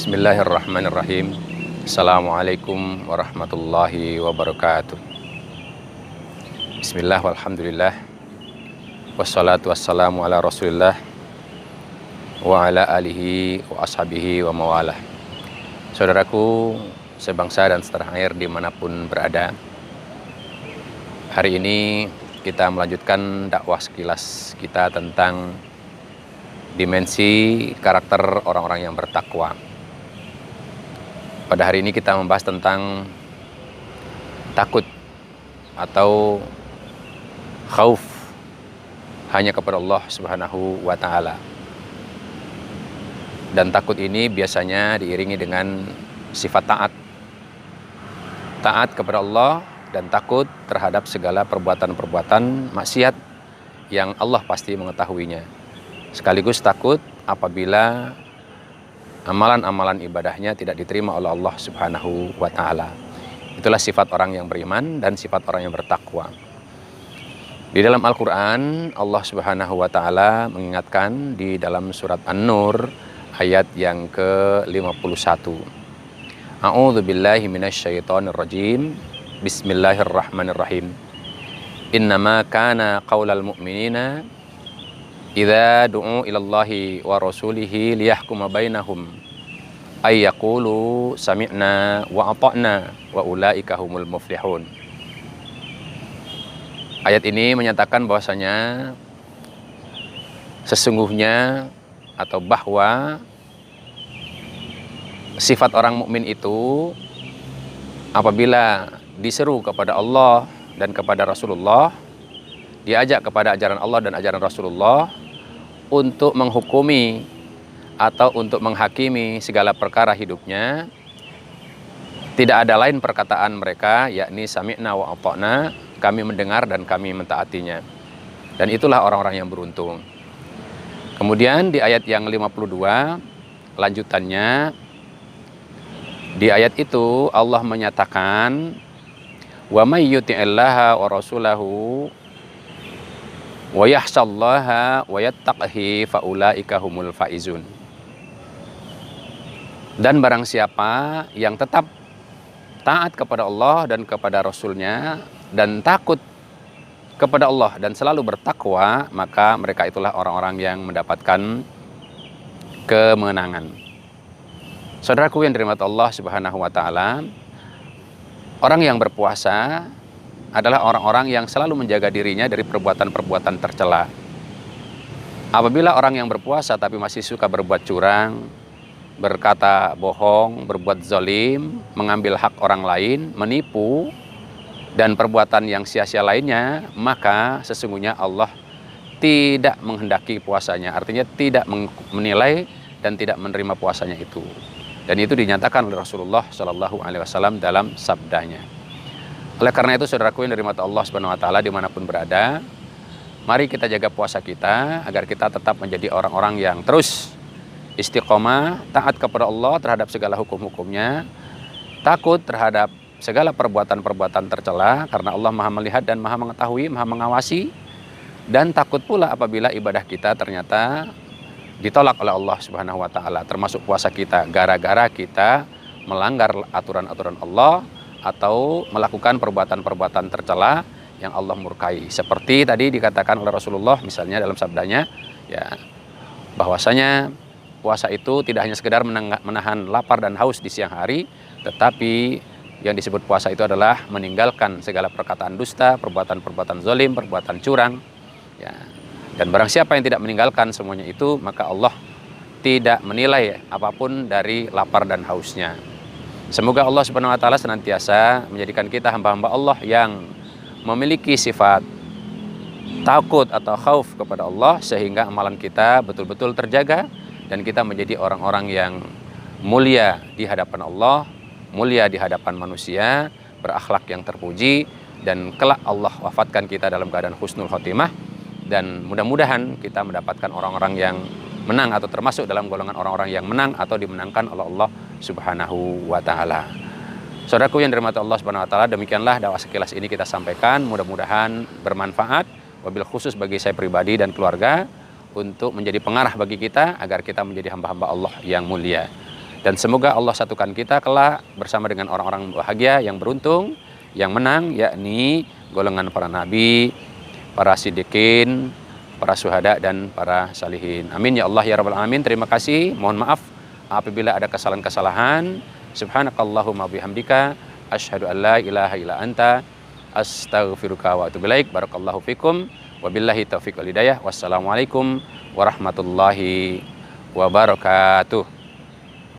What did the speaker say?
Bismillahirrahmanirrahim. Assalamualaikum warahmatullahi wabarakatuh. Bismillah walhamdulillah. Wassalatu wassalamu ala rasulillah wa ala alihi wa ashabihi wa mawalah. Saudaraku sebangsa dan setanah air dimanapun berada, hari ini kita melanjutkan dakwah sekilas kita tentang dimensi karakter orang-orang yang bertakwa. Pada hari ini kita membahas tentang takut atau khauf hanya kepada Allah Subhanahu wa Ta'ala. Dan takut ini biasanya diiringi dengan sifat taat. Taat kepada Allah dan takut terhadap segala perbuatan-perbuatan maksiat yang Allah pasti mengetahuinya. Sekaligus takut apabila amalan-amalan ibadahnya tidak diterima oleh Allah Subhanahu wa Ta'ala. Itulah sifat orang yang beriman dan sifat orang yang bertakwa. Di dalam Al-Quran, Allah Subhanahu wa Ta'ala mengingatkan di dalam surat An-Nur ayat yang ke-51. A'udzu billahi minasyaitonir rajim. Bismillahirrahmanirrahim. Innama kana qaulal mu'minina idza du'u ilallahi wa rasulihi liyahkuma bainahum ay yaqulu sami'na wa ata'na wa ulaika humul muflihun. Ayat ini menyatakan bahwasanya sesungguhnya atau bahwa sifat orang mukmin itu apabila diseru kepada Allah dan kepada Rasulullah, diajak kepada ajaran Allah dan ajaran Rasulullah untuk menghukumi atau untuk menghakimi segala perkara hidupnya, tidak ada lain perkataan mereka yakni sami'na wa ata'na, kami mendengar dan kami mentaatinya. Dan itulah orang-orang yang beruntung. Kemudian di ayat yang 52 lanjutannya, di ayat itu Allah menyatakan wa may yuti'illaha wa rasulahu wa yahsallaha wa yattaqhi faulaika humul faizun. Dan barang siapa yang tetap taat kepada Allah dan kepada Rasulnya dan takut kepada Allah dan selalu bertakwa, maka mereka itulah orang-orang yang mendapatkan kemenangan. Saudaraku yang dirahmati Allah Subhanahu wa Ta'ala, orang yang berpuasa adalah orang-orang yang selalu menjaga dirinya dari perbuatan-perbuatan tercela. Apabila orang yang berpuasa tapi masih suka berbuat curang, berkata bohong, berbuat zalim, mengambil hak orang lain, menipu, dan perbuatan yang sia-sia lainnya, maka sesungguhnya Allah tidak menghendaki puasanya. Artinya tidak menilai dan tidak menerima puasanya itu. Dan itu dinyatakan oleh Rasulullah SAW dalam sabdanya. Oleh karena itu, saudaraku yang dirahmati Allah Subhanahu wa Ta'ala dimanapun berada, mari kita jaga puasa kita agar kita tetap menjadi orang-orang yang terus istiqomah, taat kepada Allah terhadap segala hukum-hukumnya, takut terhadap segala perbuatan-perbuatan tercela karena Allah Maha melihat dan Maha mengetahui, Maha mengawasi, dan takut pula apabila ibadah kita ternyata ditolak oleh Allah Subhanahu wa Ta'ala, termasuk puasa kita gara-gara kita melanggar aturan-aturan Allah atau melakukan perbuatan-perbuatan tercela yang Allah murkai. Seperti tadi dikatakan oleh Rasulullah misalnya dalam sabdanya, ya, bahwasanya puasa itu tidak hanya sekedar menahan lapar dan haus di siang hari, tetapi yang disebut puasa itu adalah meninggalkan segala perkataan dusta, perbuatan-perbuatan zalim, perbuatan curang, ya. Dan barang siapa yang tidak meninggalkan semuanya itu, maka Allah tidak menilai apapun dari lapar dan hausnya. Semoga Allah Subhanahu wa Ta'ala senantiasa menjadikan kita hamba-hamba Allah yang memiliki sifat takut atau khauf kepada Allah, sehingga amalan kita betul-betul terjaga dan kita menjadi orang-orang yang mulia di hadapan Allah, mulia di hadapan manusia, berakhlak yang terpuji, dan kelak Allah wafatkan kita dalam keadaan husnul khotimah. Dan mudah-mudahan kita mendapatkan orang-orang yang menang atau termasuk dalam golongan orang-orang yang menang atau dimenangkan oleh Allah Subhanahu wa Ta'ala. Saudaraku yang dirahmati Allah Subhanahu wa Ta'ala, demikianlah dakwah sekilas ini kita sampaikan. Mudah-mudahan bermanfaat, wabil khusus bagi saya pribadi dan keluarga, untuk menjadi pengarah bagi kita agar kita menjadi hamba-hamba Allah yang mulia. Dan semoga Allah satukan kita kelak bersama dengan orang-orang bahagia yang beruntung, yang menang, yakni golongan para nabi, para siddiqin, para syuhada, dan para salihin. Amin ya Allah ya rabbal alamin. Terima kasih. Mohon maaf apabila ada kesalahan-kesalahan. Subhanakallahumma bihamdika asyhadu an la ilaha illa anta astaghfiruka wa atubu ilaik. Barakallahu fikum. Wabillahi taufiq wal hidayah. Wassalamualaikum warahmatullahi wabarakatuh.